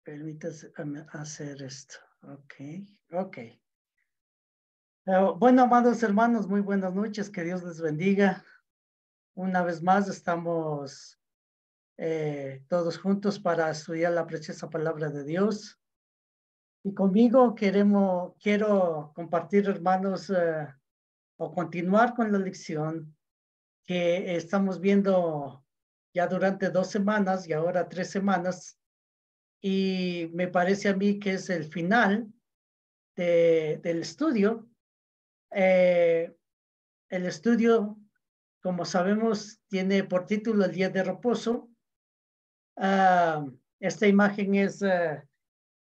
Permítame hacer esto. Ok, ok. Bueno, amados hermanos, muy buenas noches. Que Dios les bendiga. Una vez más estamos todos juntos para estudiar la preciosa palabra de Dios. Y conmigo quiero compartir, hermanos, o continuar con la lección que estamos viendo ya durante 2 semanas y ahora 3 semanas. Y me parece a mí que es el final del estudio. El estudio, como sabemos, tiene por título el día de reposo. Esta imagen es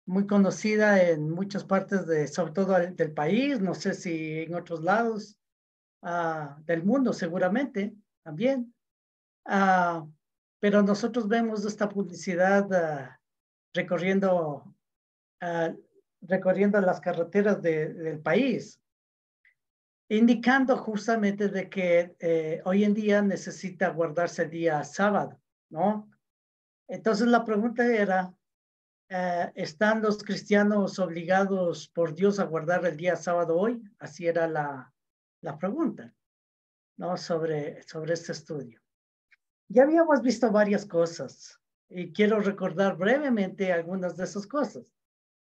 muy conocida en muchas partes sobre todo del país, no sé si en otros lados del mundo seguramente también. Ah, pero nosotros vemos esta publicidad recorriendo, ah, recorriendo las carreteras del país, indicando justamente de que hoy en día necesita guardarse el día sábado, ¿no? Entonces la pregunta era, ¿están los cristianos obligados por Dios a guardar el día sábado hoy? Así era la pregunta, ¿no? Sobre este estudio. Ya habíamos visto varias cosas y quiero recordar brevemente algunas de esas cosas.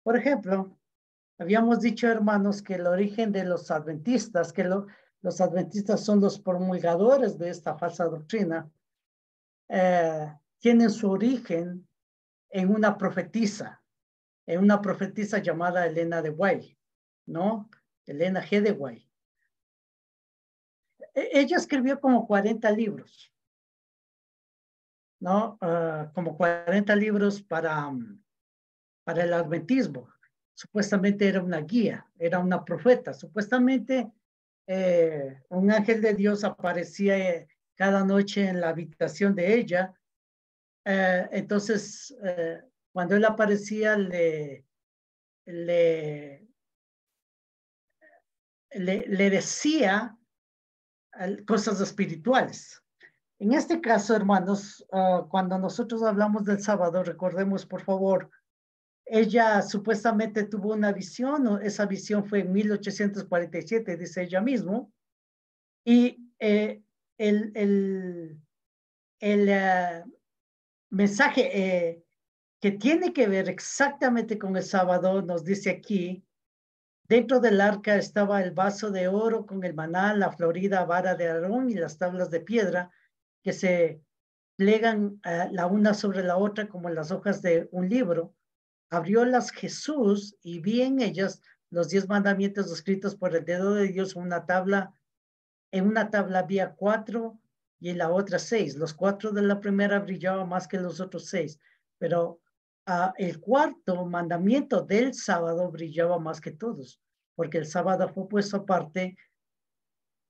Por ejemplo, habíamos dicho, hermanos, que el origen de los adventistas, los adventistas son los promulgadores de esta falsa doctrina, tienen su origen en una profetisa llamada Elena de White, ¿no? Elena G. de White. Ella escribió como 40 libros, ¿no? Como 40 libros para el adventismo. Supuestamente era una guía, era una profeta. Supuestamente un ángel de Dios aparecía cada noche en la habitación de ella. Entonces, cuando él aparecía, le decía cosas espirituales. En este caso, hermanos, cuando nosotros hablamos del sábado, recordemos, por favor, ella supuestamente tuvo una visión, o esa visión fue en 1847, dice ella mismo, y el mensaje que tiene que ver exactamente con el sábado nos dice aquí: dentro del arca estaba el vaso de oro con el maná, la florida vara de Aarón y las tablas de piedra que se plegan la una sobre la otra como las hojas de un libro. Abriólas Jesús y vi en ellas los 10 mandamientos escritos por el dedo de Dios en una tabla. En una tabla había 4 y en la otra 6. Los 4 de la primera brillaban más que los otros 6, pero el cuarto mandamiento del sábado brillaba más que todos, porque el sábado fue puesto aparte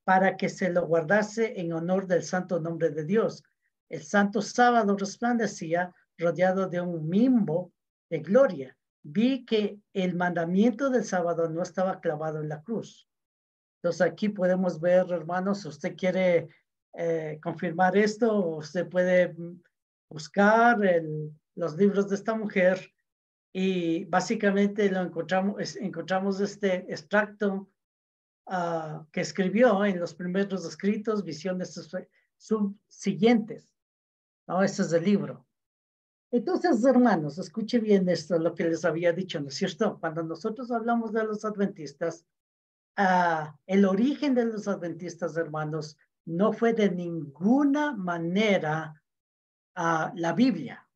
para que se lo guardase en honor del santo nombre de Dios. El santo sábado resplandecía rodeado de un nimbo de gloria. Vi que el mandamiento del sábado no estaba clavado en la cruz. Entonces aquí podemos ver, hermanos, si usted quiere confirmar esto, usted puede buscar los libros de esta mujer y básicamente encontramos este extracto que escribió en los primeros escritos, visiones subsiguientes, ¿no? Este es el libro. Entonces, hermanos, escuche bien esto, lo que les había dicho, ¿no es cierto? Cuando nosotros hablamos de los adventistas, el origen de los adventistas, hermanos, no fue de ninguna manera la Biblia.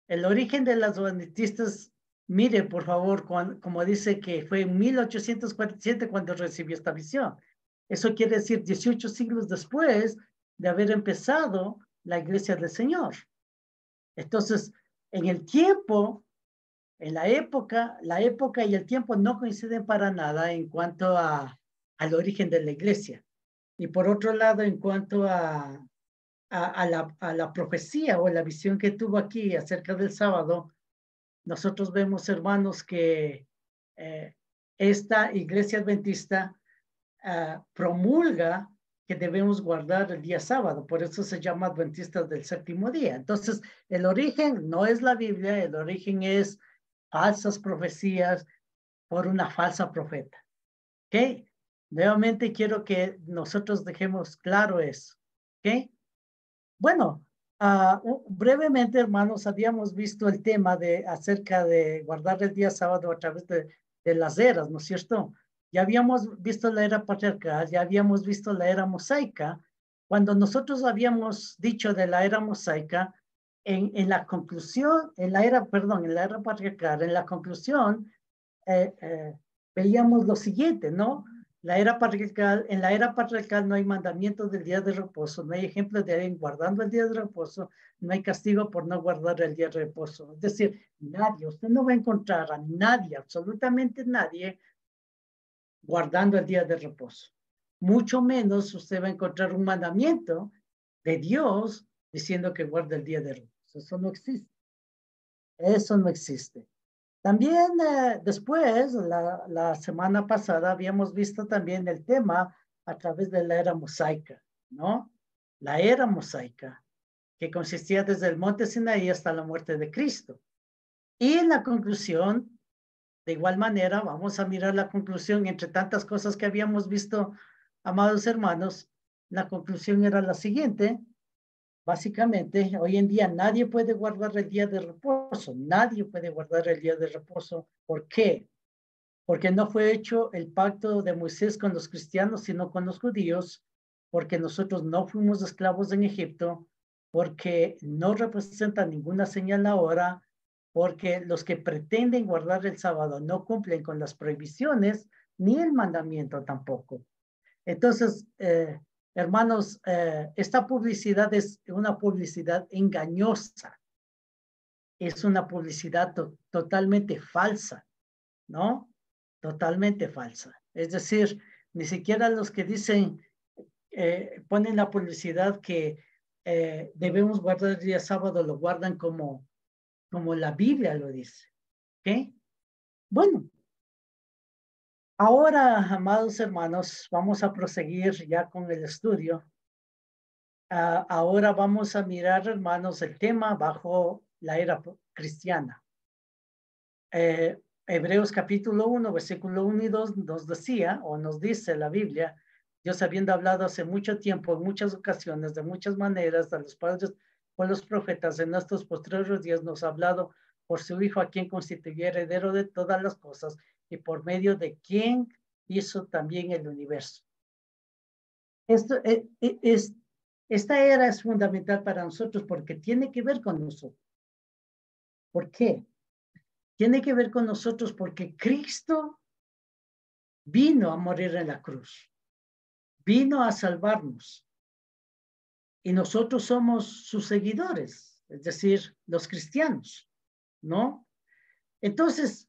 El origen de los adventistas, mire, por favor, como dice que fue en 1847 cuando recibió esta visión. Eso quiere decir 18 siglos después de haber empezado la iglesia del Señor. Entonces, en el tiempo, en la época y el tiempo no coinciden para nada en cuanto al origen de la iglesia. Y por otro lado, en cuanto a la profecía o la visión que tuvo aquí acerca del sábado, nosotros vemos, hermanos, que esta iglesia adventista promulga que debemos guardar el día sábado, por eso se llama adventistas del séptimo día. Entonces, el origen no es la Biblia, el origen es falsas profecías por una falsa profeta. ¿Ok? Nuevamente quiero que nosotros dejemos claro eso. ¿Ok? Bueno, brevemente, hermanos, habíamos visto el tema acerca de guardar el día sábado a través de las eras, ¿no es cierto? Ya habíamos visto la era patriarcal, ya habíamos visto la era mosaica. Cuando nosotros habíamos dicho de la era mosaica, en la conclusión, en la era patriarcal, en la conclusión, eh, eh, veíamos lo siguiente, ¿no? En la era patriarcal no hay mandamientos del día de reposo, no hay ejemplos de alguien guardando el día de reposo, no hay castigo por no guardar el día de reposo. Es decir, nadie, usted no va a encontrar a nadie, absolutamente nadie, guardando el día de reposo. Mucho menos usted va a encontrar un mandamiento de Dios diciendo que guarda el día de reposo. Eso no existe. Eso no existe. También después, la semana pasada, habíamos visto también el tema a través de la era mosaica, ¿no? La era mosaica, que consistía desde el monte Sinaí hasta la muerte de Cristo. Y en la conclusión, de igual manera, vamos a mirar la conclusión entre tantas cosas que habíamos visto, amados hermanos. La conclusión era la siguiente. Básicamente, hoy en día nadie puede guardar el día de reposo. Nadie puede guardar el día de reposo. ¿Por qué? Porque no fue hecho el pacto de Moisés con los cristianos, sino con los judíos, porque nosotros no fuimos esclavos en Egipto, porque no representa ninguna señal ahora, porque los que pretenden guardar el sábado no cumplen con las prohibiciones, ni el mandamiento tampoco. Entonces, hermanos, esta publicidad es una publicidad engañosa, es una publicidad totalmente falsa, ¿no? Totalmente falsa. Es decir, ni siquiera los que dicen, ponen la publicidad que debemos guardar el día sábado, lo guardan como la Biblia lo dice. ¿Ok? Bueno, ahora, amados hermanos, vamos a proseguir ya con el estudio. Ahora vamos a mirar, hermanos, el tema bajo la era cristiana. Hebreos capítulo 1, versículo 1 y 2 nos decía, o nos dice la Biblia, Dios habiendo hablado hace mucho tiempo, en muchas ocasiones, de muchas maneras, a los padres por los profetas, en estos postreros días nos ha hablado por su Hijo, a quien constituyó heredero de todas las cosas, y por medio de quien hizo también el universo. Esta era es fundamental para nosotros porque tiene que ver con nosotros. ¿Por qué? Tiene que ver con nosotros porque Cristo vino a morir en la cruz, vino a salvarnos y nosotros somos sus seguidores, es decir, los cristianos, ¿no? Entonces,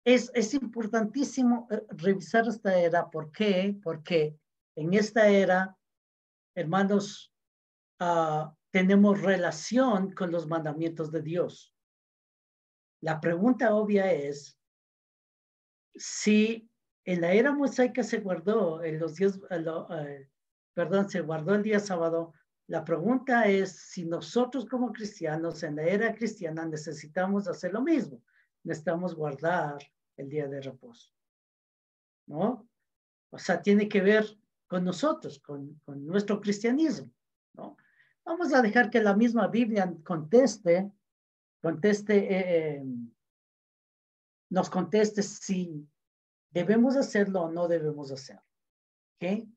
es importantísimo revisar esta era. ¿Por qué? Porque en esta era, hermanos, tenemos relación con los mandamientos de Dios. La pregunta obvia es, si en la era mosaica se guardó en los días, se guardó el día sábado, la pregunta es si nosotros como cristianos en la era cristiana necesitamos hacer lo mismo. Necesitamos guardar el día de reposo, ¿no? O sea, tiene que ver con nosotros, con nuestro cristianismo, ¿no? Vamos a dejar que la misma Biblia nos conteste si debemos hacerlo o no debemos hacerlo. ¿Ok?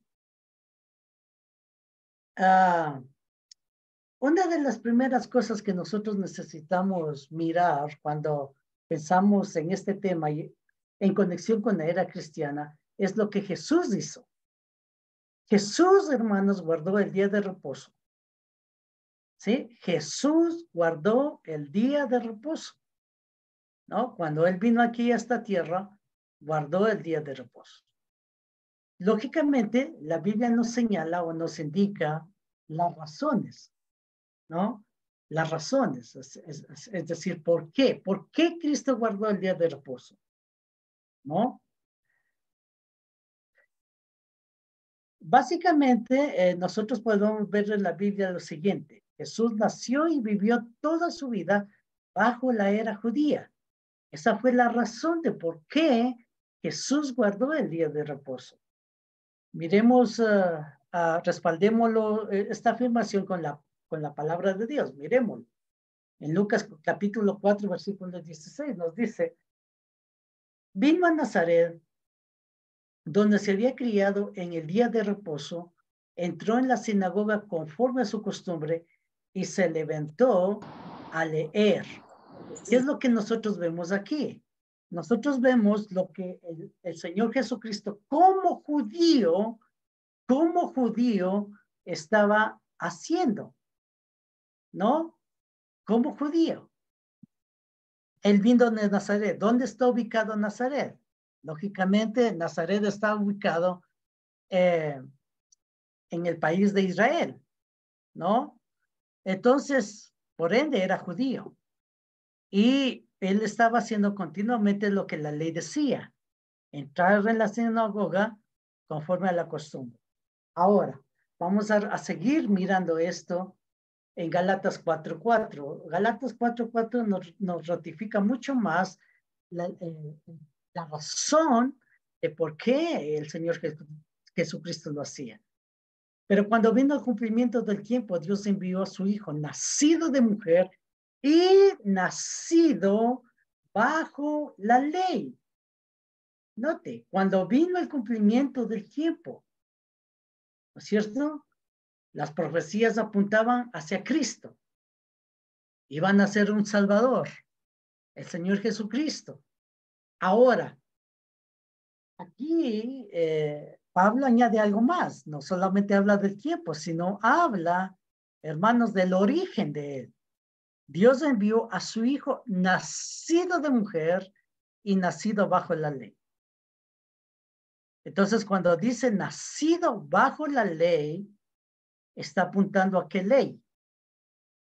Una de las primeras cosas que nosotros necesitamos mirar cuando pensamos en este tema y en conexión con la era cristiana es lo que Jesús hizo. Jesús, hermanos, guardó el día de reposo. ¿Sí? Jesús guardó el día de reposo, ¿no? Cuando Él vino aquí a esta tierra, guardó el día de reposo. Lógicamente, la Biblia nos señala o nos indica las razones, ¿no? Las razones, es decir, ¿por qué? ¿Por qué Cristo guardó el día de reposo? ¿No? Básicamente, nosotros podemos ver en la Biblia lo siguiente. Jesús nació y vivió toda su vida bajo la era judía. Esa fue la razón de por qué Jesús guardó el día de reposo. Miremos, respaldémoslo, esta afirmación con la palabra de Dios. Miremoslo. En Lucas capítulo 4, versículo 16 nos dice, vino a Nazaret, donde se había criado en el día de reposo, entró en la sinagoga conforme a su costumbre y se levantó a leer. ¿Qué es lo que nosotros vemos aquí? Nosotros vemos lo que el Señor Jesucristo como judío estaba haciendo, ¿no? Como judío. Él vino de Nazaret. ¿Dónde está ubicado Nazaret? Lógicamente, Nazaret está ubicado en el país de Israel, ¿no? Entonces, por ende, era judío. Y él estaba haciendo continuamente lo que la ley decía, entrar en la sinagoga conforme a la costumbre. Ahora, vamos a seguir mirando esto en Gálatas 4:4. Gálatas 4:4 nos ratifica mucho más la razón de por qué el Señor Jesucristo lo hacía. Pero cuando vino el cumplimiento del tiempo, Dios envió a su Hijo, nacido de mujer y nacido bajo la ley. Note, cuando vino el cumplimiento del tiempo, ¿no es cierto? Las profecías apuntaban hacia Cristo. Iban a ser un Salvador, el Señor Jesucristo. Ahora, aquí Pablo añade algo más. No solamente habla del tiempo, sino habla, hermanos, del origen de él. Dios envió a su Hijo nacido de mujer y nacido bajo la ley. Entonces, cuando dice nacido bajo la ley, está apuntando a qué ley.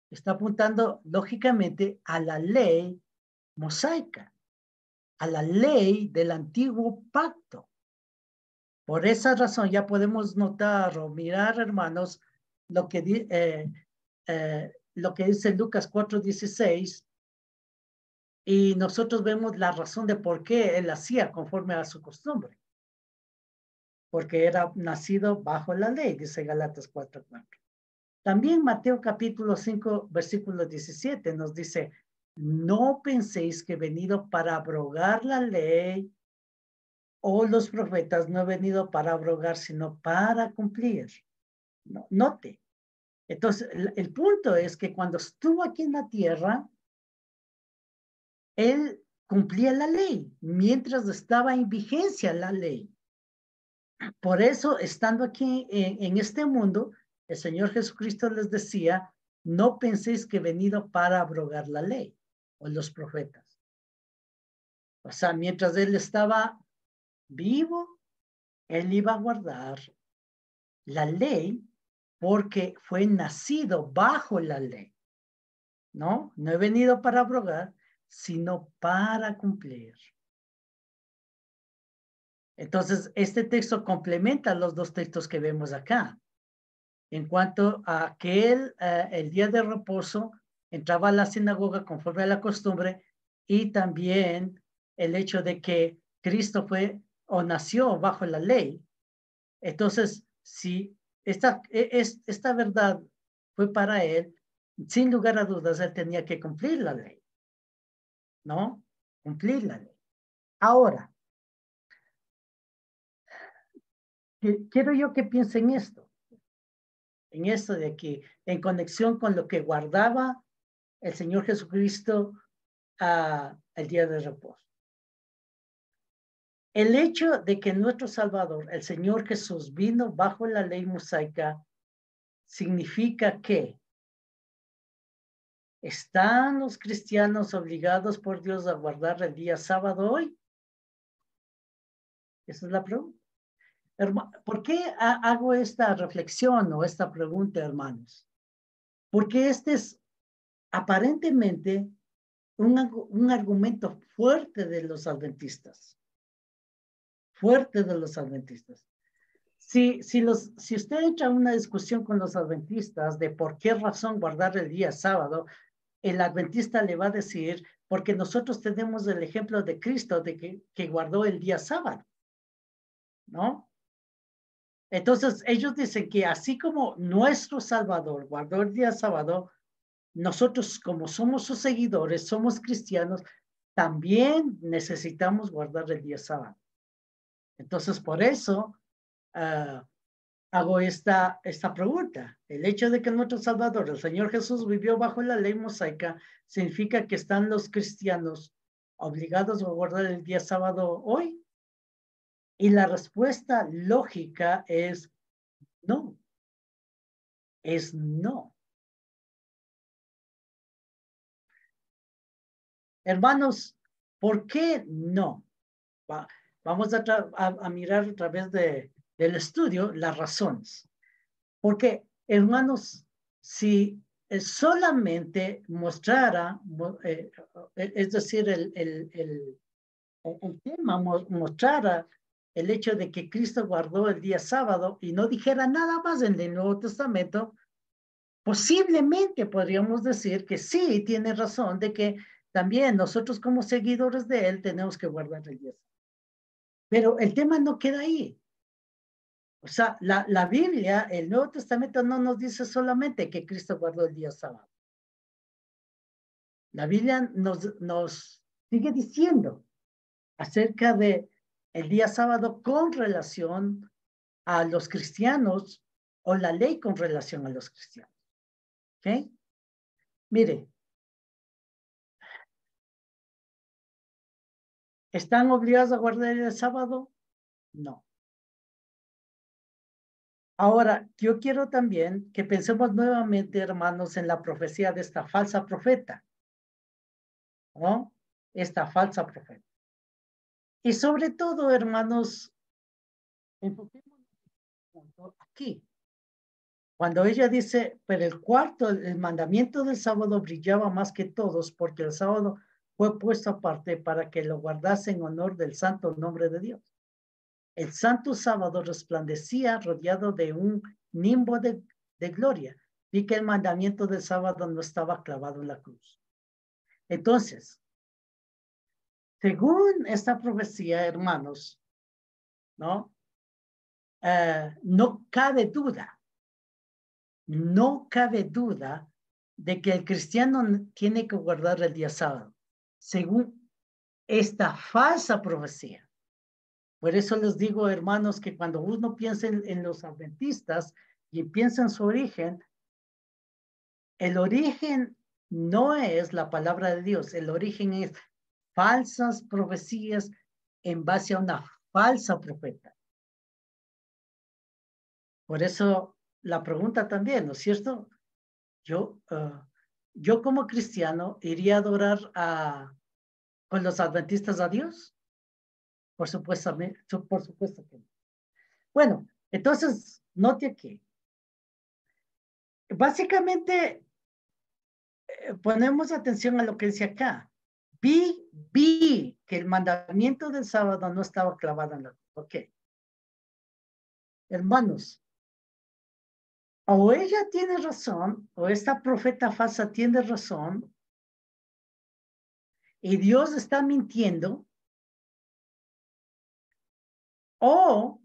Está apuntando, lógicamente, a la ley mosaica, a la ley del antiguo pacto. Por esa razón ya podemos notar o mirar, hermanos, lo que dice Lucas 4:16, y nosotros vemos la razón de por qué él hacía conforme a su costumbre. Porque era nacido bajo la ley, dice Gálatas 4:4. También Mateo capítulo 5, versículo 17 nos dice, no penséis que he venido para abrogar la ley o los profetas, no he venido para abrogar, sino para cumplir. No, note. Entonces, el punto es que cuando estuvo aquí en la tierra, él cumplía la ley, mientras estaba en vigencia la ley. Por eso, estando aquí en este mundo, el Señor Jesucristo les decía, no penséis que he venido para abrogar la ley o los profetas. O sea, mientras él estaba vivo, él iba a guardar la ley porque fue nacido bajo la ley. No he venido para abrogar, sino para cumplir. Entonces, este texto complementa los dos textos que vemos acá. En cuanto a que él, el día de reposo, entraba a la sinagoga conforme a la costumbre, y también el hecho de que Cristo fue o nació bajo la ley. Entonces, si esta verdad fue para él, sin lugar a dudas, él tenía que cumplir la ley, ¿no? Cumplir la ley. Ahora, quiero yo que piensen en esto de que en conexión con lo que guardaba el Señor Jesucristo el día de reposo. El hecho de que nuestro Salvador, el Señor Jesús, vino bajo la ley mosaica, significa que ¿están los cristianos obligados por Dios a guardar el día sábado hoy? Esa es la pregunta. ¿Por qué hago esta reflexión o esta pregunta, hermanos? Porque este es aparentemente un argumento fuerte de los adventistas. Fuerte de los adventistas. si usted entra en una discusión con los adventistas de por qué razón guardar el día sábado, el adventista le va a decir, porque nosotros tenemos el ejemplo de Cristo de que guardó el día sábado, ¿no? Entonces, ellos dicen que así como nuestro Salvador guardó el día sábado, nosotros como somos sus seguidores, somos cristianos, también necesitamos guardar el día sábado. Entonces, por eso hago esta pregunta. El hecho de que nuestro Salvador, el Señor Jesús, vivió bajo la ley mosaica, ¿significa que están los cristianos obligados a guardar el día sábado hoy? Y la respuesta lógica es no. Es no. Hermanos, ¿por qué no? Vamos a mirar a través del estudio las razones. Porque, hermanos, si solamente mostrara, es decir, el tema mostrara el hecho de que Cristo guardó el día sábado y no dijera nada más en el Nuevo Testamento, posiblemente podríamos decir que sí, tiene razón de que también nosotros como seguidores de él tenemos que guardar el día sábado. Pero el tema no queda ahí. O sea, la Biblia, el Nuevo Testamento no nos dice solamente que Cristo guardó el día sábado. La Biblia nos sigue diciendo acerca de el día sábado con relación a los cristianos o la ley con relación a los cristianos. ¿Ok? Mire, ¿están obligados a guardar el sábado? No. Ahora, yo quiero también que pensemos nuevamente, hermanos, en la profecía de esta falsa profeta, ¿no? Esta falsa profeta. Y sobre todo, hermanos, enfoquémonos aquí. Cuando ella dice, pero el mandamiento del sábado brillaba más que todos, porque el sábado fue puesto aparte para que lo guardase en honor del santo nombre de Dios. El santo sábado resplandecía rodeado de un nimbo de gloria, y que el mandamiento del sábado no estaba clavado en la cruz. Entonces, según esta profecía, hermanos, ¿no? No cabe duda de que el cristiano tiene que guardar el día sábado, según esta falsa profecía. Por eso les digo, hermanos, que cuando uno piensa en los adventistas y piensa en su origen, el origen no es la palabra de Dios, el origen es falsas profecías en base a una falsa profeta. Por eso la pregunta también, ¿no es cierto? Yo como cristiano iría a adorar con los adventistas a Dios. Por supuesto que no. Bueno, entonces, note aquí. Básicamente, ponemos atención a lo que dice acá. Vi que el mandamiento del sábado no estaba clavado en la... Ok. Hermanos, o ella tiene razón, o esta profeta falsa tiene razón, y Dios está mintiendo, o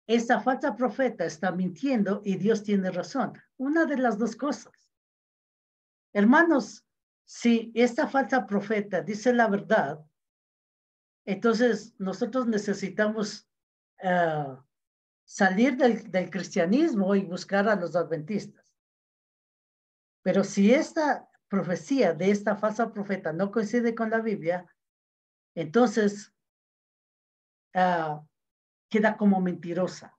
esta falsa profeta está mintiendo y Dios tiene razón. Una de las dos cosas. Hermanos, si esta falsa profeta dice la verdad, entonces nosotros necesitamos salir del cristianismo y buscar a los adventistas. Pero si esta profecía de esta falsa profeta no coincide con la Biblia, entonces queda como mentirosa.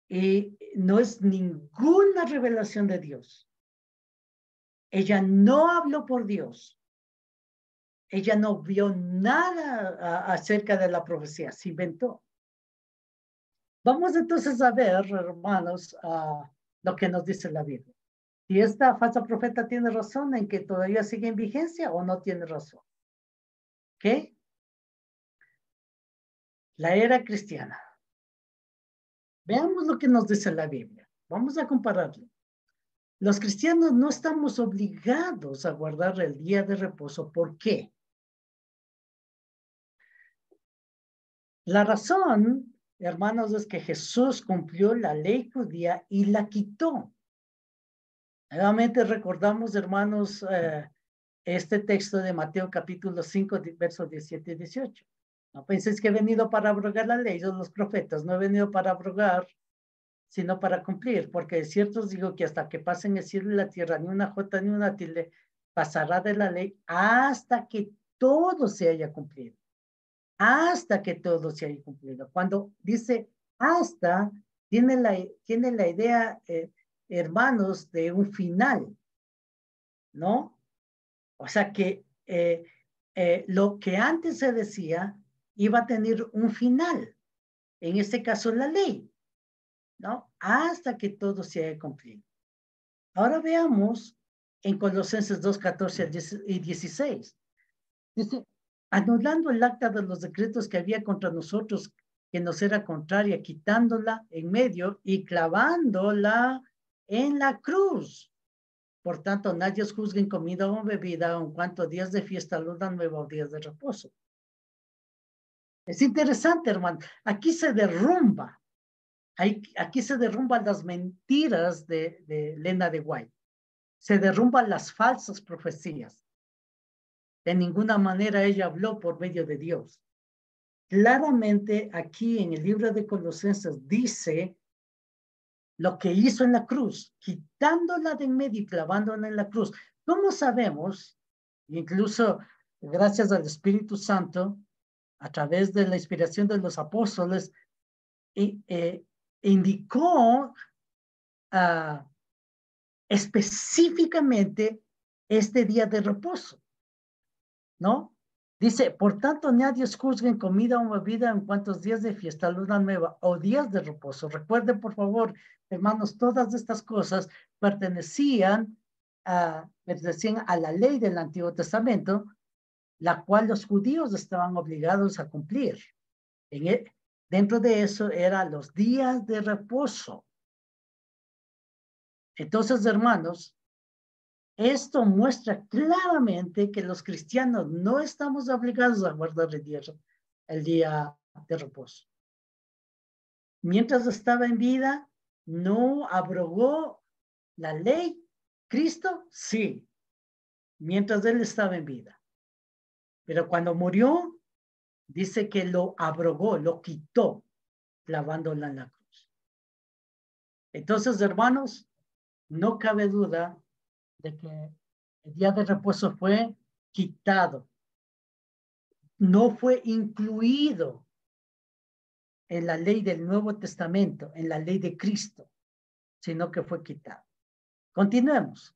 Y no es ninguna revelación de Dios. Ella no habló por Dios. Ella no vio nada acerca de la profecía, se inventó. Vamos entonces a ver, hermanos, lo que nos dice la Biblia. Si esta falsa profeta tiene razón en que todavía sigue en vigencia o no tiene razón. ¿Ok? La era cristiana. Veamos lo que nos dice la Biblia. Vamos a compararlo. Los cristianos no estamos obligados a guardar el día de reposo. ¿Por qué? La razón, hermanos, es que Jesús cumplió la ley judía y la quitó. Nuevamente recordamos, hermanos, este texto de Mateo capítulo 5, versos 17 y 18. No penséis que he venido para abrogar la ley de los profetas. No he venido para abrogar, sino para cumplir. Porque de cierto os digo que hasta que pasen el cielo y la tierra, ni una jota ni una tilde pasará de la ley hasta que todo se haya cumplido. Hasta que todo se haya cumplido. Cuando dice hasta, tiene la idea, hermanos, de un final, ¿no? O sea que lo que antes se decía iba a tener un final, en este caso la ley, ¿no? Hasta que todo se haya cumplido. Ahora veamos en Colosenses 2, 14 y 16. Dice, anulando el acta de los decretos que había contra nosotros, que nos era contraria, quitándola en medio y clavándola en la cruz. Por tanto, nadie os juzgue en comida o bebida, en cuanto días de fiesta, luna nueva o días de reposo. Es interesante, hermano. Aquí se derrumba. Aquí se derrumban las mentiras de Elena de White. Se derrumban las falsas profecías. De ninguna manera ella habló por medio de Dios. Claramente aquí en el libro de Colosenses dice lo que hizo en la cruz, quitándola de en medio y clavándola en la cruz. ¿Cómo sabemos? Incluso gracias al Espíritu Santo, a través de la inspiración de los apóstoles, indicó específicamente este día de reposo, ¿no? Dice, por tanto, nadie os juzgue en comida o bebida en cuantos días de fiesta, luna nueva o días de reposo. Recuerden, por favor, hermanos, todas estas cosas pertenecían a la ley del Antiguo Testamento, la cual los judíos estaban obligados a cumplir. Dentro de eso eran los días de reposo. Entonces, hermanos, esto muestra claramente que los cristianos no estamos obligados a guardar el día de reposo. Mientras estaba en vida, no abrogó la ley. ¿Cristo? Sí, mientras él estaba en vida. Pero cuando murió, dice que lo abrogó, lo quitó, clavándola en la cruz. Entonces, hermanos, no cabe duda de que el día de reposo fue quitado. No fue incluido en la ley del Nuevo Testamento, en la ley de Cristo, sino que fue quitado. Continuemos.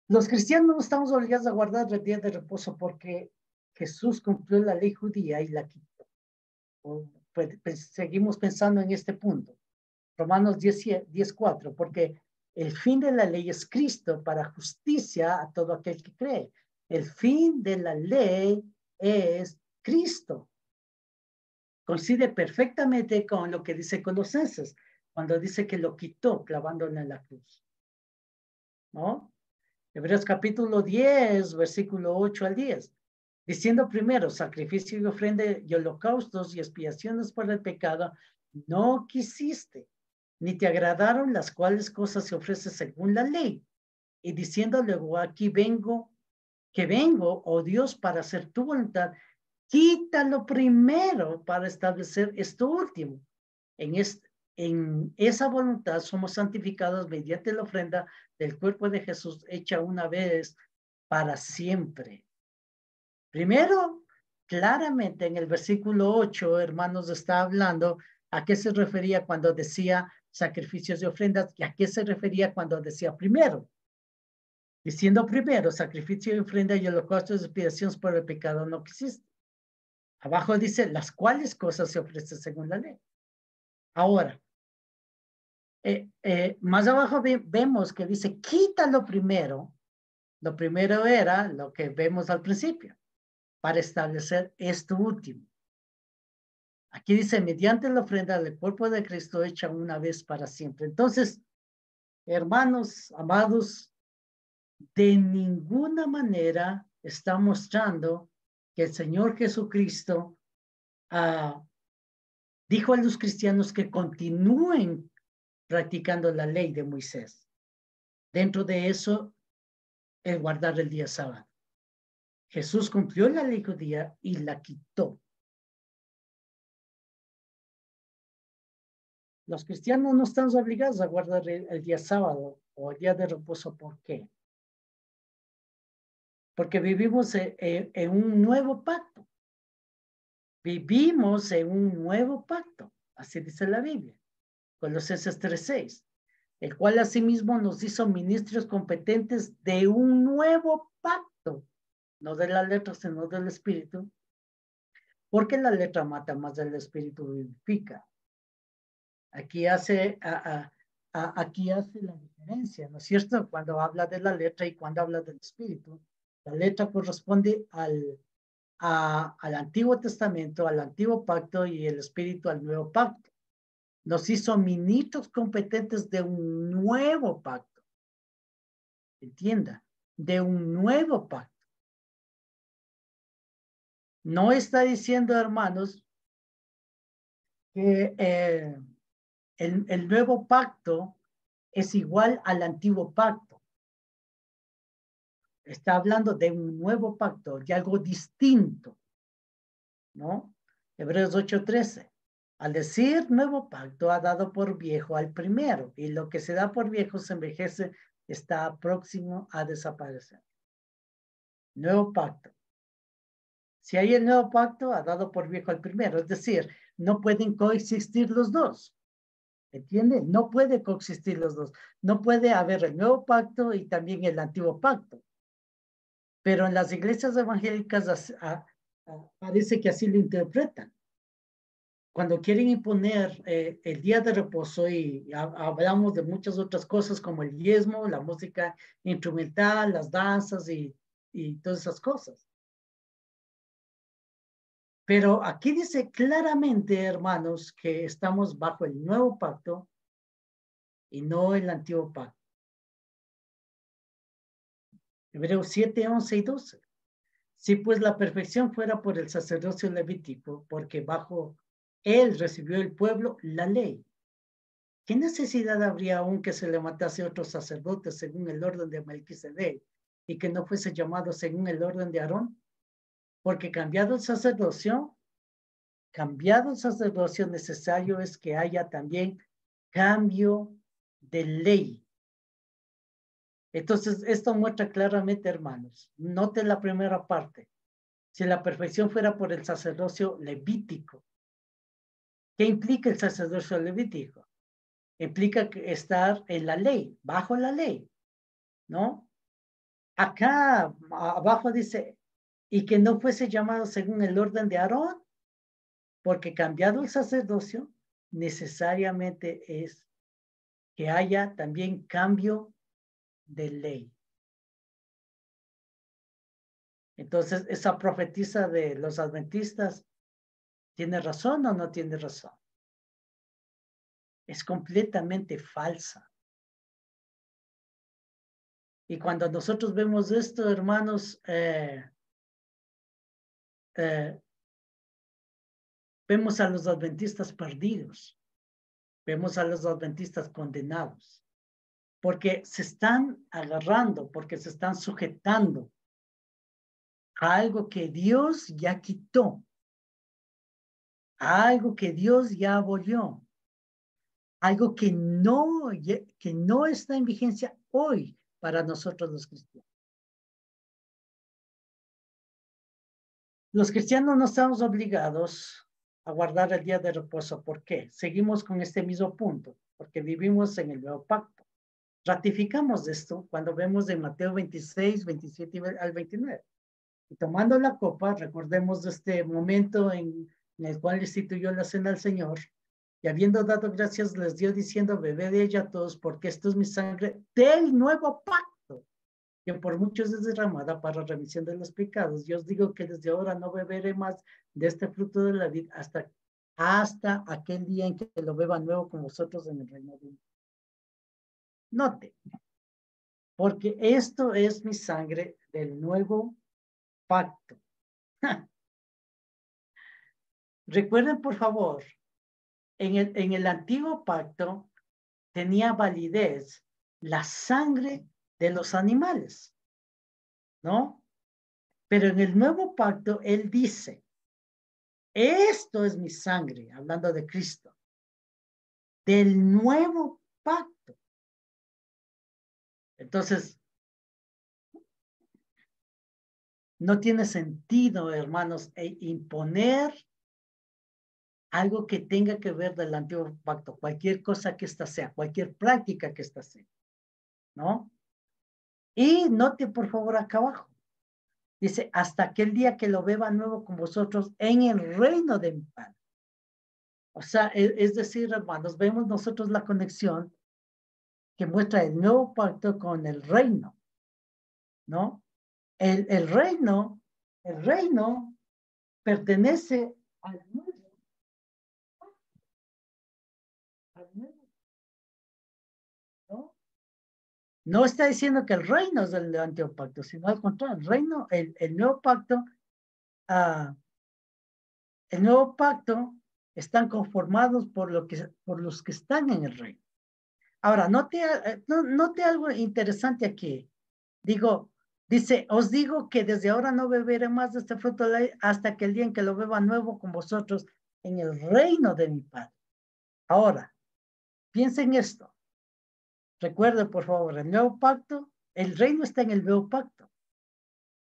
Los cristianos no estamos obligados a guardar el día de reposo porque Jesús cumplió la ley judía y la quitó. Pues, seguimos pensando en este punto. Romanos 10:4, porque el fin de la ley es Cristo para justicia a todo aquel que cree. El fin de la ley es Cristo. Coincide perfectamente con lo que dice Colosenses, cuando dice que lo quitó clavándolo en la cruz. ¿No? Hebreos capítulo 10, versículo 8 al 10. Diciendo primero, sacrificio y ofrenda y holocaustos y expiaciones por el pecado, no quisiste, ni te agradaron las cuales cosas se ofrecen según la ley. Y diciendo luego, aquí vengo, oh Dios, para hacer tu voluntad, quítalo primero para establecer esto último. En esa voluntad somos santificados mediante la ofrenda del cuerpo de Jesús hecha una vez para siempre. Primero, claramente en el versículo 8, hermanos, está hablando a qué se refería cuando decía sacrificios y ofrendas y a qué se refería cuando decía primero. Diciendo primero, sacrificio y ofrenda y holocaustos y expiaciones por el pecado no existe. Abajo dice, las cuales cosas se ofrecen según la ley. Ahora, más abajo vemos que dice, quítalo primero. Lo primero era lo que vemos al principio, para establecer esto último. Aquí dice, mediante la ofrenda del cuerpo de Cristo hecha una vez para siempre. Entonces, hermanos, amados, de ninguna manera está mostrando que el Señor Jesucristo dijo a los cristianos que continúen practicando la ley de Moisés. Dentro de eso, el guardar el día sábado. Jesús cumplió la ley judía y la quitó. Los cristianos no estamos obligados a guardar el día sábado o el día de reposo. ¿Por qué? Porque vivimos en un nuevo pacto. Vivimos en un nuevo pacto. Así dice la Biblia. Colosenses 3:6. El cual asimismo nos hizo ministros competentes de un nuevo pacto. No de la letra, sino del espíritu. Porque la letra mata, más del espíritu vivifica. Aquí hace la diferencia, ¿no es cierto? Cuando habla de la letra y cuando habla del espíritu. La letra corresponde al Antiguo Testamento, al Antiguo Pacto, y el espíritu al Nuevo Pacto. Nos hizo ministros competentes de un nuevo pacto. Entienda, de un nuevo pacto. No está diciendo, hermanos, que el nuevo pacto es igual al antiguo pacto. Está hablando de un nuevo pacto, de algo distinto, ¿no? Hebreos 8:13. Al decir nuevo pacto, ha dado por viejo al primero, y lo que se da por viejo se envejece, está próximo a desaparecer. Nuevo pacto. Si hay el nuevo pacto, ha dado por viejo al primero, es decir, no pueden coexistir los dos. ¿Entiende? No puede coexistir los dos. No puede haber el nuevo pacto y también el antiguo pacto. Pero en las iglesias evangélicas parece que así lo interpretan. Cuando quieren imponer el día de reposo, y hablamos de muchas otras cosas como el diezmo, la música instrumental, las danzas y todas esas cosas. Pero aquí dice claramente, hermanos, que estamos bajo el nuevo pacto y no el antiguo pacto. Hebreos 7, 11 y 12. Si pues la perfección fuera por el sacerdocio levítico, porque bajo él recibió el pueblo la ley, ¿qué necesidad habría aún que se levantase otro sacerdote según el orden de Melquisedec y que no fuese llamado según el orden de Aarón? Porque cambiado el sacerdocio necesario es que haya también cambio de ley. Entonces, esto muestra claramente, hermanos, note la primera parte. Si la perfección fuera por el sacerdocio levítico, ¿qué implica el sacerdocio levítico? Implica estar en la ley, bajo la ley, ¿no? Acá abajo dice, y que no fuese llamado según el orden de Aarón, porque cambiado el sacerdocio, necesariamente es que haya también cambio de ley. Entonces, esa profetisa de los adventistas, ¿tiene razón o no tiene razón? Es completamente falsa. Y cuando nosotros vemos esto, hermanos, vemos a los adventistas perdidos, vemos a los adventistas condenados, porque se están agarrando, porque se están sujetando a algo que Dios ya quitó, a algo que Dios ya abolió, algo que no está en vigencia hoy para nosotros los cristianos. Los cristianos no estamos obligados a guardar el día de reposo. ¿Por qué? Seguimos con este mismo punto, porque vivimos en el nuevo pacto. Ratificamos esto cuando vemos de Mateo 26, 27 al 29. Y tomando la copa, recordemos de este momento en el cual instituyó la cena al Señor, y habiendo dado gracias, les dio diciendo, bebed de ella todos, porque esto es mi sangre del nuevo pacto, que por muchos es derramada para remisión de los pecados. Yo os digo que desde ahora no beberé más de este fruto de la vid hasta hasta aquel día en que lo beba nuevo con vosotros en el reino de Dios. Note, porque esto es mi sangre del nuevo pacto. Recuerden, por favor, en el antiguo pacto tenía validez la sangre de los animales, ¿no? Pero en el nuevo pacto, él dice, esto es mi sangre, hablando de Cristo, del nuevo pacto. Entonces, no tiene sentido, hermanos, imponer algo que tenga que ver del antiguo pacto, cualquier cosa que ésta sea, cualquier práctica que ésta sea, ¿no? Y note, por favor, acá abajo. Dice, hasta aquel día que lo beba nuevo con vosotros en el reino de mi Padre. O sea, es decir, hermanos, vemos nosotros la conexión que muestra el nuevo pacto con el reino, ¿no? El reino pertenece al nuevo, ¿no? No está diciendo que el reino es del antiguo pacto, sino al contrario, el reino, el nuevo pacto, el nuevo pacto están conformados por los que están en el reino. Ahora, note algo interesante aquí. Dice, os digo que desde ahora no beberé más de este fruto de la ley hasta que el día en que lo beba nuevo con vosotros en el reino de mi Padre. Ahora, piensen esto. Recuerden, por favor, el nuevo pacto, el reino está en el nuevo pacto,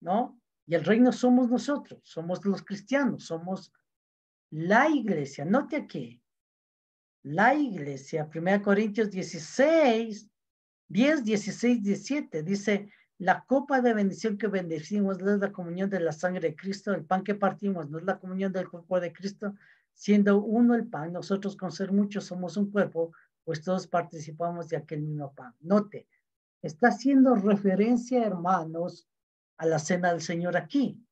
¿no? Y el reino somos nosotros, somos los cristianos, somos la iglesia. Note aquí, la iglesia, 1 Corintios 16, 10, 16, 17, dice, la copa de bendición que bendecimos no es la comunión de la sangre de Cristo, el pan que partimos no es la comunión del cuerpo de Cristo, siendo uno el pan, nosotros con ser muchos somos un cuerpo, pues todos participamos de aquel mismo pan. Note, está haciendo referencia, hermanos, a la cena del Señor aquí,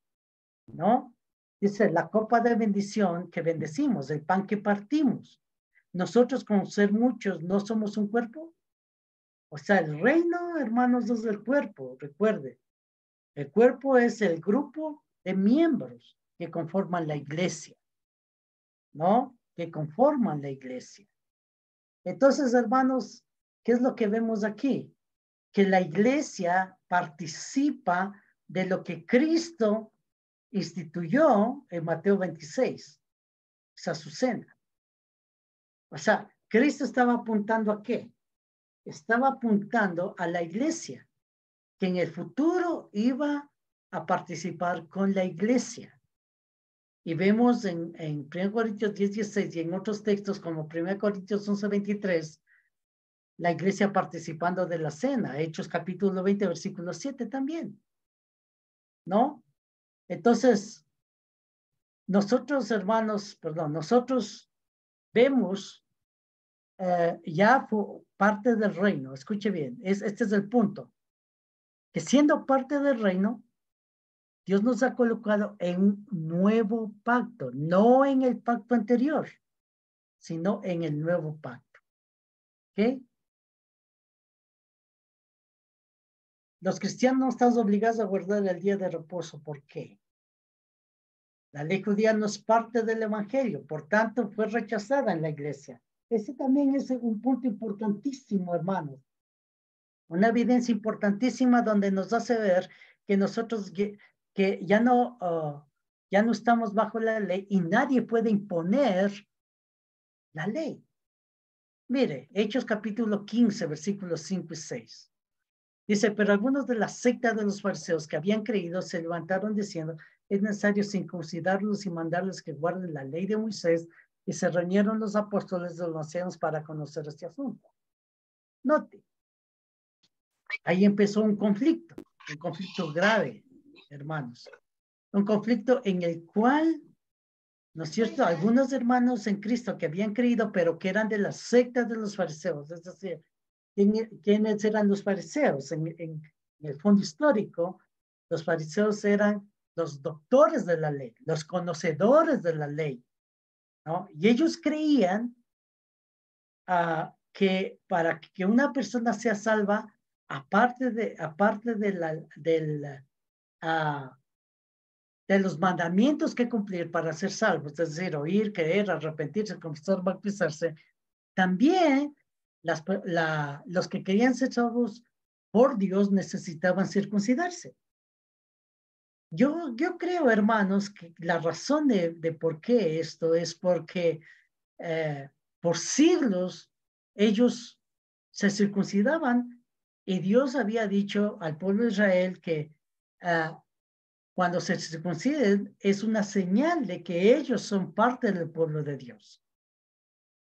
¿no? Dice, la copa de bendición que bendecimos, el pan que partimos. Nosotros con ser muchos no somos un cuerpo. O sea, el reino, hermanos, no es el cuerpo, recuerde. El cuerpo es el grupo de miembros que conforman la iglesia, ¿no? Que conforman la iglesia. Entonces, hermanos, ¿qué es lo que vemos aquí? Que la iglesia participa de lo que Cristo instituyó en Mateo 26, o sea, su cena. O sea, Cristo estaba apuntando ¿a qué? Estaba apuntando a la iglesia, que en el futuro iba a participar con la iglesia. Y vemos en 1 Corintios 10, 16 y en otros textos como 1 Corintios 11, 23, la iglesia participando de la cena. Hechos capítulo 20, versículo 7 también. ¿No? Entonces, nosotros, hermanos, perdón, nosotros vemos ya parte del reino. Escuche bien, este es el punto. Que siendo parte del reino, Dios nos ha colocado en un nuevo pacto, no en el pacto anterior, sino en el nuevo pacto. ¿Ok? Los cristianos no estamos obligados a guardar el día de reposo. ¿Por qué? La ley judía no es parte del evangelio, por tanto fue rechazada en la iglesia. Ese también es un punto importantísimo, hermanos. Una evidencia importantísima donde nos hace ver que nosotros que ya no estamos bajo la ley y nadie puede imponer la ley. Mire, Hechos capítulo 15, versículos 5 y 6. Dice, pero algunos de la secta de los fariseos que habían creído se levantaron diciendo, es necesario circuncidarlos y mandarles que guarden la ley de Moisés, y se reunieron los apóstoles de los ancianos para conocer este asunto. Note, ahí empezó un conflicto grave, hermanos. Un conflicto en el cual, ¿no es cierto? Algunos hermanos en Cristo que habían creído, pero que eran de la secta de los fariseos, es decir, ¿quiénes eran los fariseos? En el fondo histórico, los fariseos eran los doctores de la ley, los conocedores de la ley, ¿no? Y ellos creían que para que una persona sea salva, aparte de los mandamientos que cumplir para ser salvos, es decir, oír, creer, arrepentirse, confesar, bautizarse, también los que querían ser salvos por Dios necesitaban circuncidarse. Yo creo, hermanos, que la razón de por qué esto es porque por siglos ellos se circuncidaban y Dios había dicho al pueblo de Israel que cuando se circunciden es una señal de que ellos son parte del pueblo de Dios.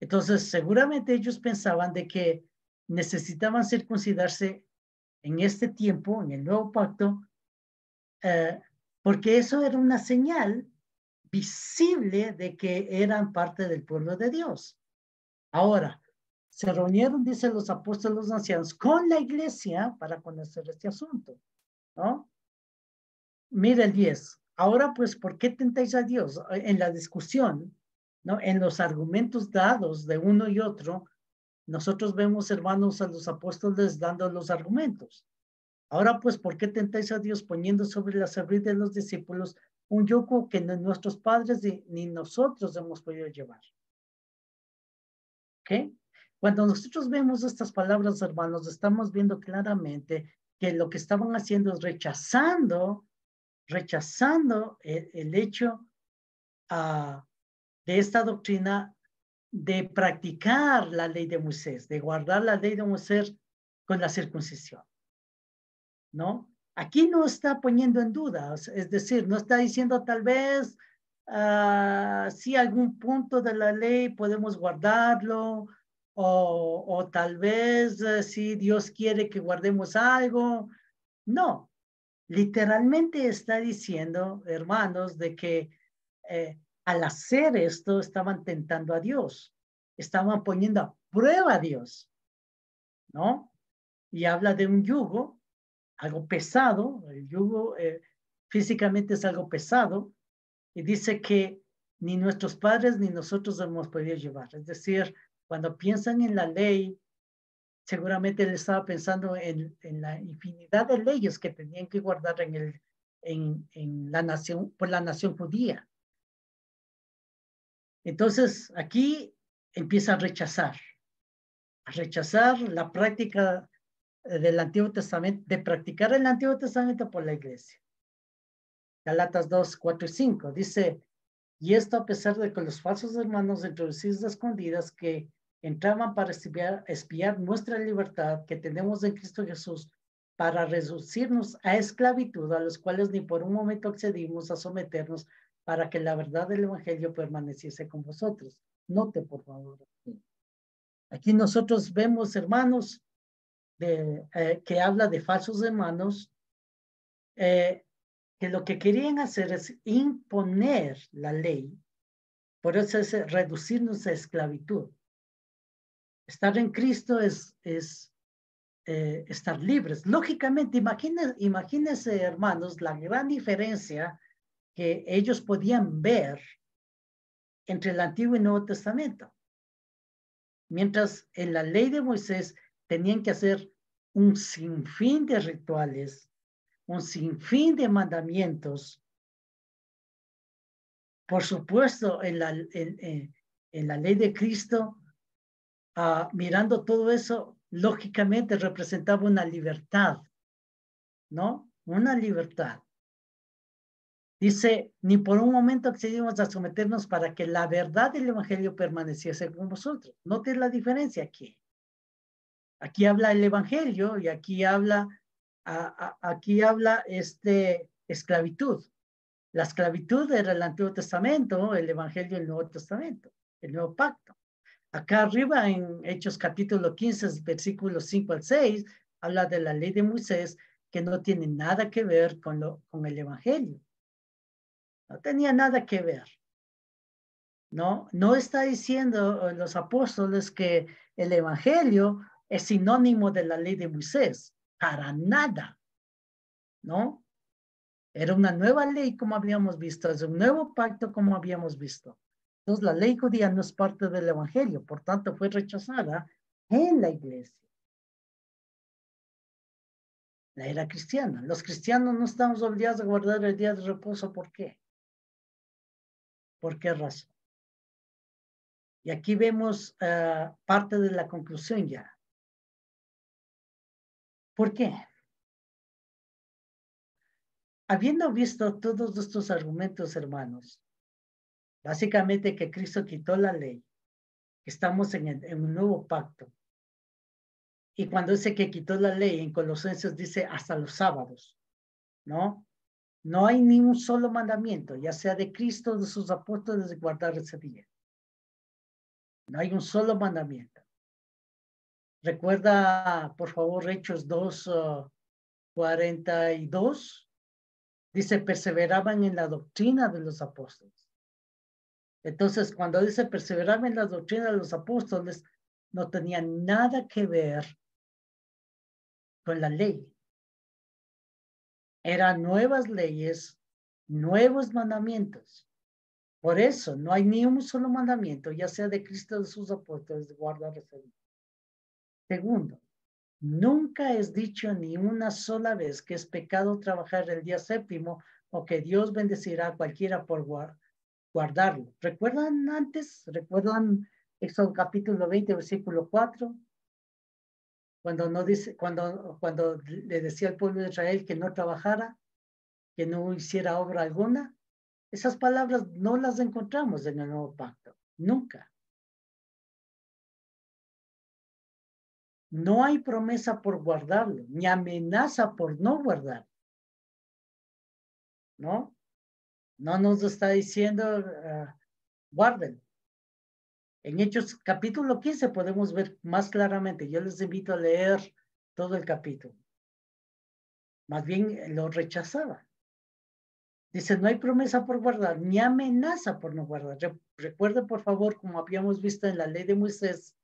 Entonces, seguramente ellos pensaban de que necesitaban circuncidarse en este tiempo, en el nuevo pacto, porque eso era una señal visible de que eran parte del pueblo de Dios. Ahora, se reunieron, dicen los apóstoles, los ancianos, con la iglesia para conocer este asunto, ¿no? Mira el 10. Ahora, pues, ¿por qué tentáis a Dios? En la discusión, ¿no? En los argumentos dados de uno y otro, nosotros vemos, hermanos, a los apóstoles dando los argumentos. Ahora, pues, ¿por qué tentáis a Dios poniendo sobre la cerviz de los discípulos un yugo que ni nuestros padres ni nosotros hemos podido llevar? ¿Ok? Cuando nosotros vemos estas palabras, hermanos, estamos viendo claramente que lo que estaban haciendo es rechazando el hecho de esta doctrina de practicar la ley de Moisés, de guardar la ley de Moisés con la circuncisión, ¿no? Aquí no está poniendo en duda, es decir, no está diciendo tal vez si algún punto de la ley podemos guardarlo o tal vez si Dios quiere que guardemos algo. No, literalmente está diciendo, hermanos, de que al hacer esto estaban tentando a Dios, estaban poniendo a prueba a Dios, ¿no? Y habla de un yugo, algo pesado, el yugo físicamente es algo pesado, y dice que ni nuestros padres ni nosotros hemos podido llevar. Es decir, cuando piensan en la ley, seguramente él estaba pensando en la infinidad de leyes que tenían que guardar en la nación, por la nación judía. Entonces, aquí empieza a rechazar la práctica del Antiguo Testamento, de practicar el Antiguo Testamento por la iglesia. Galatas 2, 4 y 5 dice, y esto a pesar de que los falsos hermanos introducidos a escondidas que entraban para espiar nuestra libertad que tenemos en Cristo Jesús para reducirnos a esclavitud, a los cuales ni por un momento accedimos a someternos para que la verdad del Evangelio permaneciese con vosotros. Note, por favor. Aquí nosotros vemos, hermanos, que habla de falsos hermanos, que lo que querían hacer es imponer la ley. Por eso es reducirnos a esclavitud. Estar en Cristo es estar libres. Lógicamente, imagínense, hermanos, la gran diferencia que ellos podían ver entre el Antiguo y Nuevo Testamento. Mientras en la ley de Moisés tenían que hacer un sinfín de rituales, un sinfín de mandamientos. Por supuesto, en la ley de Cristo, mirando todo eso, lógicamente representaba una libertad, ¿no? Una libertad. Dice, ni por un momento accedimos a someternos para que la verdad del Evangelio permaneciese con vosotros. Note la diferencia aquí. Aquí habla el Evangelio y aquí habla esclavitud. La esclavitud era el Antiguo Testamento, el Evangelio el Nuevo Testamento, el Nuevo Pacto. Acá arriba en Hechos capítulo 15, versículos 5 al 6, habla de la ley de Moisés que no tiene nada que ver con el Evangelio. No tenía nada que ver. No está diciendo los apóstoles que el Evangelio es sinónimo de la ley de Moisés. Para nada. ¿No? Era una nueva ley como habíamos visto, es un nuevo pacto como habíamos visto. Entonces, la ley judía no es parte del evangelio, por tanto, fue rechazada en la iglesia. La era cristiana. Los cristianos no estamos obligados a guardar el día de reposo. ¿Por qué? ¿Por qué razón? Y aquí vemos parte de la conclusión ya. ¿Por qué? Habiendo visto todos estos argumentos, hermanos, básicamente que Cristo quitó la ley, que estamos en un nuevo pacto. Y cuando dice que quitó la ley, en Colosenses dice hasta los sábados, ¿no? No hay ni un solo mandamiento, ya sea de Cristo o de sus apóstoles, de guardar ese día. No hay un solo mandamiento. Recuerda, por favor, Hechos 2:42. Dice, perseveraban en la doctrina de los apóstoles. Entonces, cuando dice perseveraban en la doctrina de los apóstoles, no tenía nada que ver con la ley. Eran nuevas leyes, nuevos mandamientos. Por eso, no hay ni un solo mandamiento, ya sea de Cristo o de sus apóstoles, de guardar ese día. Segundo, nunca es dicho ni una sola vez que es pecado trabajar el día séptimo o que Dios bendecirá a cualquiera por guardarlo. ¿Recuerdan antes? ¿Recuerdan Éxodo capítulo 20, versículo 4? Cuando le decía al pueblo de Israel que no trabajara, que no hiciera obra alguna. Esas palabras no las encontramos en el nuevo pacto. Nunca. No hay promesa por guardarlo, ni amenaza por no guardarlo. ¿No? No nos está diciendo, guárdenlo. En Hechos capítulo 15 podemos ver más claramente. Yo les invito a leer todo el capítulo. Más bien lo rechazaba. Dice, no hay promesa por guardar, ni amenaza por no guardar. Recuerden, por favor, como habíamos visto en la ley de Moisés,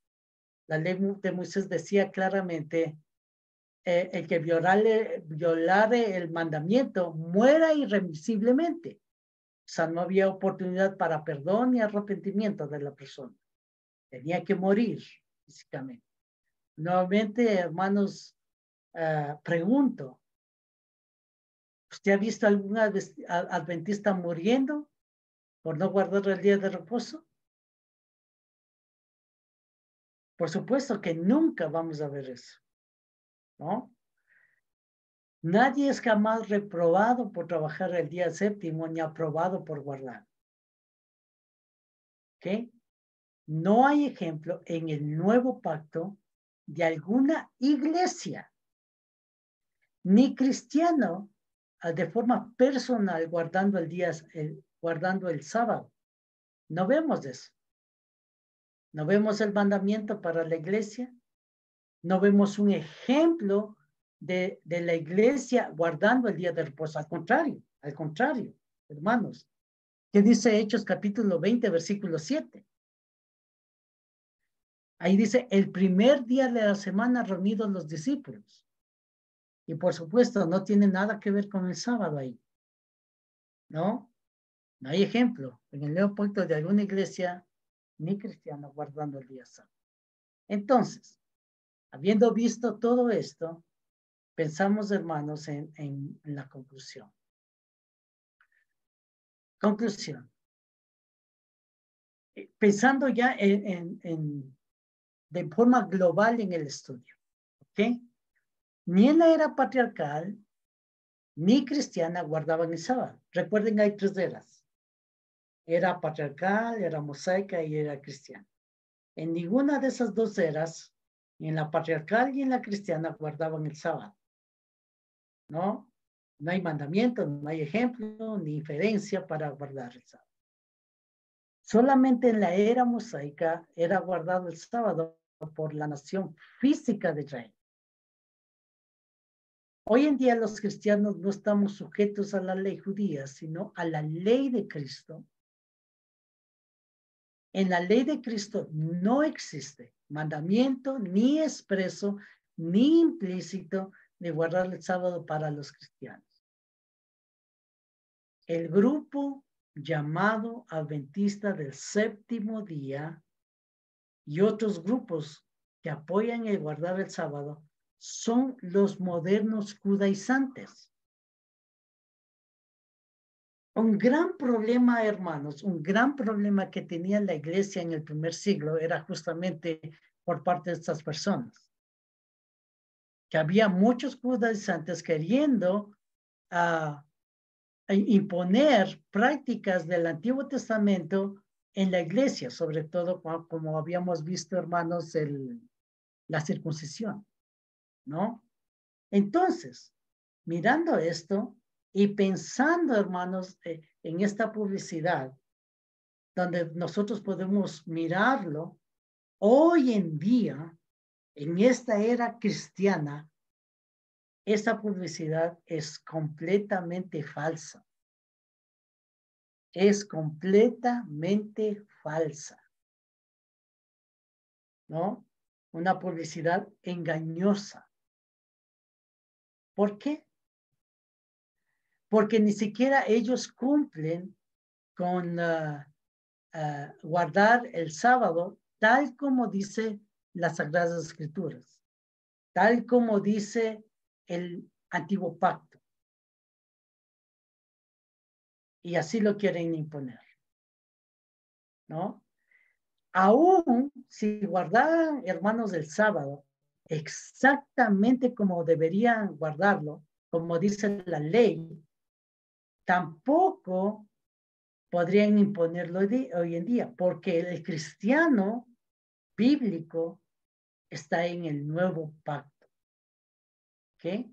la ley de Moisés decía claramente, el que violare el mandamiento muera irremisiblemente. O sea, no había oportunidad para perdón ni arrepentimiento de la persona. Tenía que morir físicamente. Nuevamente, hermanos, pregunto, ¿usted ha visto algún adventista muriendo por no guardar el día de reposo? Por supuesto que nunca vamos a ver eso, ¿no? Nadie es jamás reprobado por trabajar el día séptimo ni aprobado por guardar. ¿Ok? No hay ejemplo en el nuevo pacto de alguna iglesia ni cristiano de forma personal guardando guardando el sábado. No vemos eso. No vemos el mandamiento para la iglesia. No vemos un ejemplo de la iglesia guardando el día de reposo. Al contrario, hermanos. ¿Qué dice Hechos capítulo 20, versículo 7? Ahí dice, el primer día de la semana reunidos los discípulos. Y por supuesto, no tiene nada que ver con el sábado ahí. ¿No? No hay ejemplo en el nuevo pacto de alguna iglesia ni cristiana guardando el día sábado. Entonces, habiendo visto todo esto, pensamos, hermanos, en la conclusión. Conclusión. Pensando ya de forma global en el estudio. ¿Ok? Ni en la era patriarcal, ni cristiana guardaban el sábado. Recuerden, hay 3 eras. Era patriarcal, era mosaica y era cristiana. En ninguna de esas 2 eras, ni en la patriarcal ni en la cristiana, guardaban el sábado. ¿No? No hay mandamiento, no hay ejemplo, ni inferencia para guardar el sábado. Solamente en la era mosaica era guardado el sábado por la nación física de Israel. Hoy en día los cristianos no estamos sujetos a la ley judía, sino a la ley de Cristo. En la ley de Cristo no existe mandamiento ni expreso ni implícito de guardar el sábado para los cristianos. El grupo llamado Adventista del Séptimo Día y otros grupos que apoyan el guardar el sábado son los modernos judaizantes. Un gran problema, hermanos, un gran problema que tenía la iglesia en el primer siglo era justamente por parte de estas personas. Que había muchos judaizantes queriendo imponer prácticas del Antiguo Testamento en la iglesia, sobre todo como habíamos visto, hermanos, la circuncisión, ¿no? Entonces, mirando esto y pensando, hermanos, en esta publicidad, donde nosotros podemos mirarlo, hoy en día, en esta era cristiana, esta publicidad es completamente falsa. Es completamente falsa, ¿no? Una publicidad engañosa. ¿Por qué? Porque ni siquiera ellos cumplen con guardar el sábado tal como dice las Sagradas Escrituras, tal como dice el Antiguo Pacto. Y así lo quieren imponer, ¿no? Aún si guardaran, hermanos, el sábado exactamente como deberían guardarlo, como dice la ley, tampoco podrían imponerlo hoy en día, porque el cristiano bíblico está en el nuevo pacto. ¿Ok?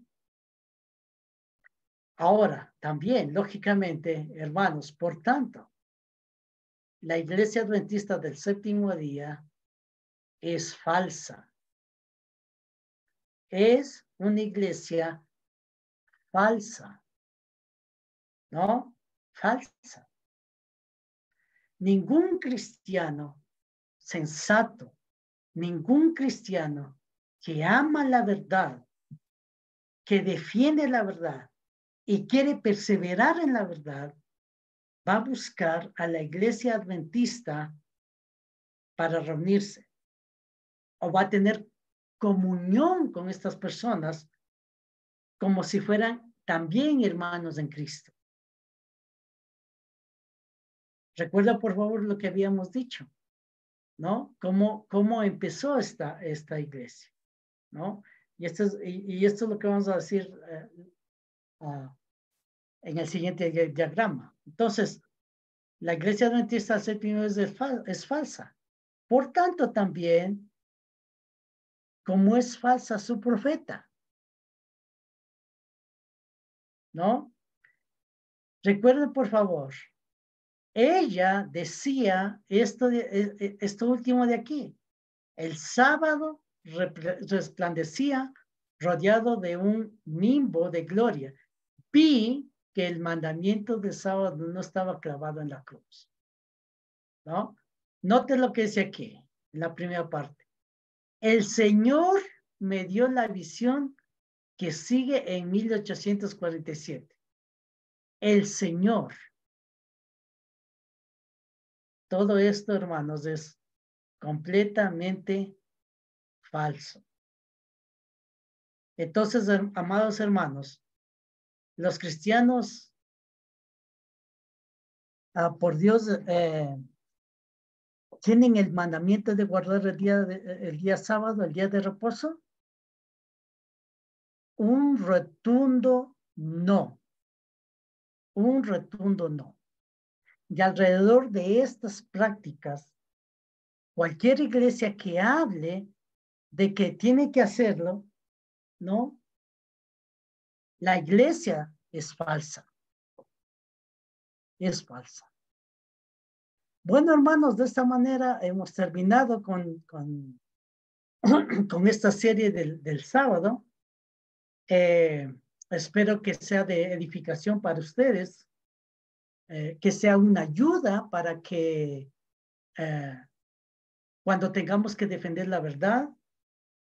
Ahora, también, lógicamente, hermanos, por tanto, la iglesia adventista del séptimo día es falsa. Es una iglesia falsa, ¿no? Falsa. Ningún cristiano sensato, ningún cristiano que ama la verdad, que defiende la verdad y quiere perseverar en la verdad, va a buscar a la iglesia adventista para reunirse o va a tener comunión con estas personas como si fueran también hermanos en Cristo. Recuerda, por favor, lo que habíamos dicho, ¿no? Cómo empezó esta iglesia, ¿no? Y esto es lo que vamos a decir en el siguiente diagrama. Entonces, la iglesia adventista del séptimo es falsa. Por tanto, también, como es falsa su profeta, ¿no? Recuerden, por favor, ella decía esto último de aquí. El sábado resplandecía rodeado de un nimbo de gloria. Vi que el mandamiento de sábado no estaba clavado en la cruz, ¿no? Note lo que dice aquí, en la primera parte. El Señor me dio la visión que sigue en 1847. El Señor. Todo esto, hermanos, es completamente falso. Entonces, amados hermanos, los cristianos, por Dios, tienen el mandamiento de guardar el día sábado, el día de reposo. Un rotundo no. Un rotundo no. Y alrededor de estas prácticas, cualquier iglesia que hable de que tiene que hacerlo, ¿no? La iglesia es falsa. Es falsa. Bueno, hermanos, de esta manera hemos terminado con esta serie del sábado. Espero que sea de edificación para ustedes, que sea una ayuda para que cuando tengamos que defender la verdad,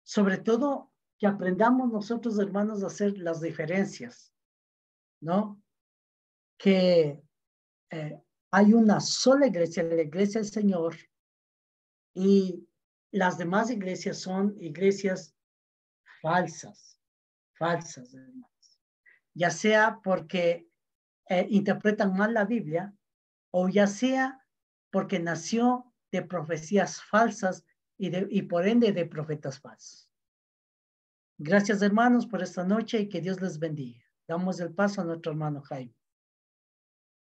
sobre todo que aprendamos nosotros, hermanos, a hacer las diferencias, ¿no? Que Hay una sola iglesia, la iglesia del Señor, y las demás iglesias son iglesias falsas, falsas, hermanos. Ya sea porque interpretan mal la Biblia, o ya sea porque nació de profecías falsas y por ende de profetas falsos. Gracias, hermanos, por esta noche y que Dios les bendiga. Damos el paso a nuestro hermano Jaime.